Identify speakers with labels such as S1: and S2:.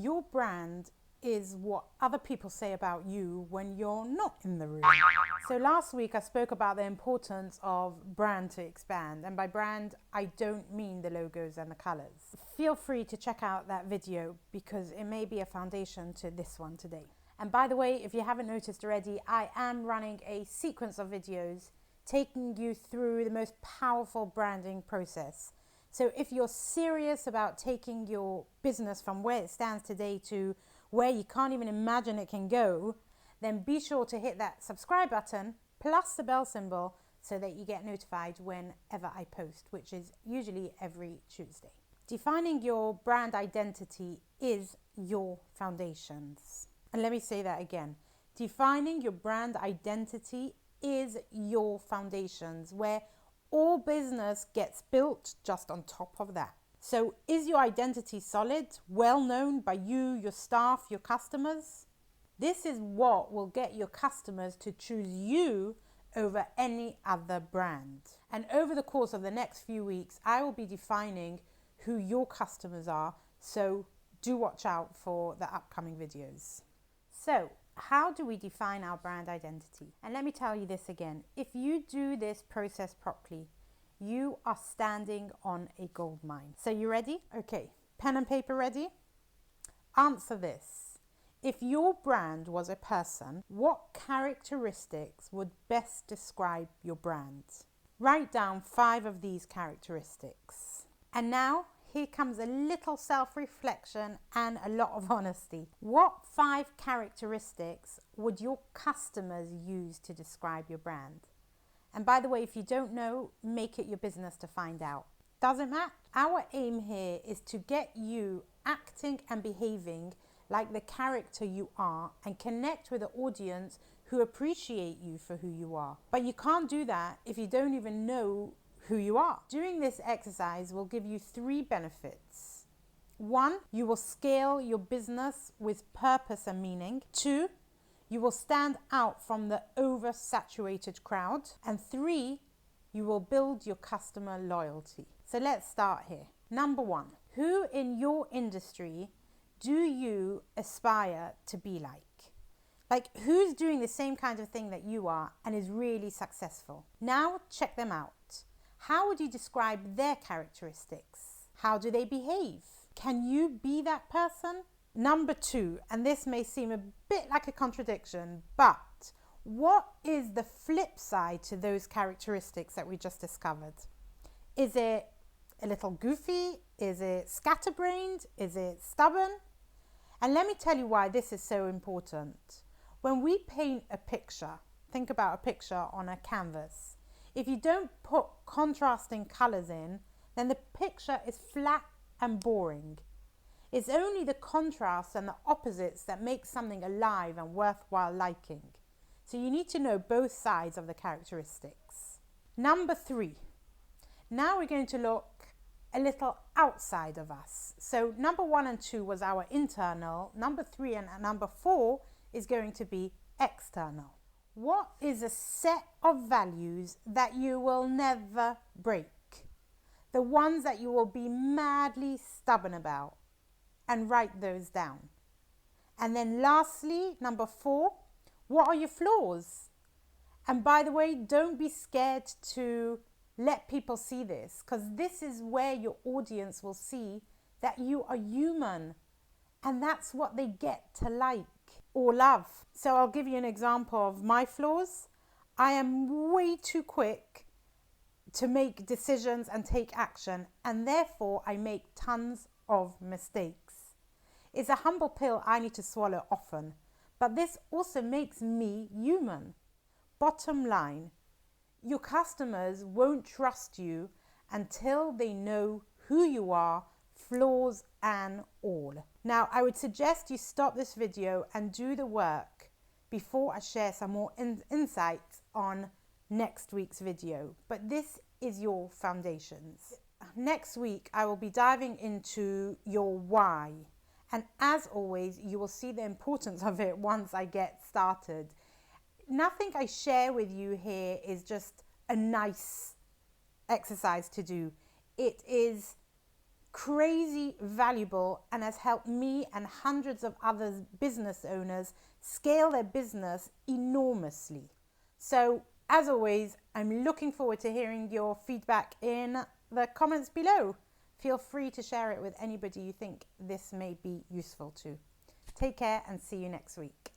S1: Your brand is what other people say about you when you're not in the room. So last week I spoke about the importance of brand to expand, and by brand I don't mean the logos and the colors. Feel free to check out that video because it may be a foundation to this one today. And by the way, if you haven't noticed already, I am running a sequence of videos taking you through the most powerful branding process. So if you're serious about taking your business from where it stands today to where you can't even imagine it can go, then be sure to hit that subscribe button plus the bell symbol so that you get notified whenever I post, which is usually every Tuesday. Defining your brand identity is your foundations. And let me say that again. Defining your brand identity is your foundations, where all business gets built just on top of that. So is your identity solid, well known by you, your staff, your customers? This is what will get your customers to choose you over any other brand. And over the course of the next few weeks, I will be defining who your customers are. So do watch out for the upcoming videos. So how do we define our brand identity? And let me tell you this again. If you do this process properly, you are standing on a gold mine. So you ready? Okay, pen and paper ready? Answer this. If your brand was a person, what characteristics would best describe your brand? Write down 5 of these characteristics. And now, here comes a little self-reflection and a lot of honesty. What 5 characteristics would your customers use to describe your brand? And by the way, if you don't know, make it your business to find out. Doesn't matter. Our aim here is to get you acting and behaving like the character you are and connect with the audience who appreciate you for who you are. But you can't do that if you don't even know who you are. Doing this exercise will give you 3 benefits. 1, you will scale your business with purpose and meaning. 2, you will stand out from the oversaturated crowd. And 3, you will build your customer loyalty. So let's start here. Number 1, who in your industry do you aspire to be like? Like, who's doing the same kind of thing that you are and is really successful? Now check them out. How would you describe their characteristics? How do they behave? Can you be that person? Number 2, and this may seem a bit like a contradiction, but what is the flip side to those characteristics that we just discovered? Is it a little goofy? Is it scatterbrained? Is it stubborn? And let me tell you why this is so important. When we paint a picture, think about a picture on a canvas. If you don't put contrasting colors in, then the picture is flat and boring. It's only the contrast and the opposites that make something alive and worthwhile liking. So you need to know both sides of the characteristics. Number 3. Now we're going to look a little outside of us. So number 1 and 2 was our internal. Number 3 and number 4 is going to be external. What is a set of values that you will never break? The ones that you will be madly stubborn about, and write those down. And then lastly, number 4, what are your flaws? And by the way, don't be scared to let people see this, because this is where your audience will see that you are human, and that's what they get to like or love. So I'll give you an example of my flaws. I am way too quick to make decisions and take action, and therefore I make tons of mistakes. It's a humble pill I need to swallow often, but this also makes me human. Bottom line, your customers won't trust you until they know who you are, flaws and all. Now, I would suggest you stop this video and do the work before I share some more insights on next week's video. But this is your foundations. Next week, I will be diving into your why. And as always, you will see the importance of it once I get started. Nothing I share with you here is just a nice exercise to do. It is crazy valuable and has helped me and hundreds of other business owners scale their business enormously. So, as always, I'm looking forward to hearing your feedback in the comments below. Feel free to share it with anybody you think this may be useful to. Take care and see you next week.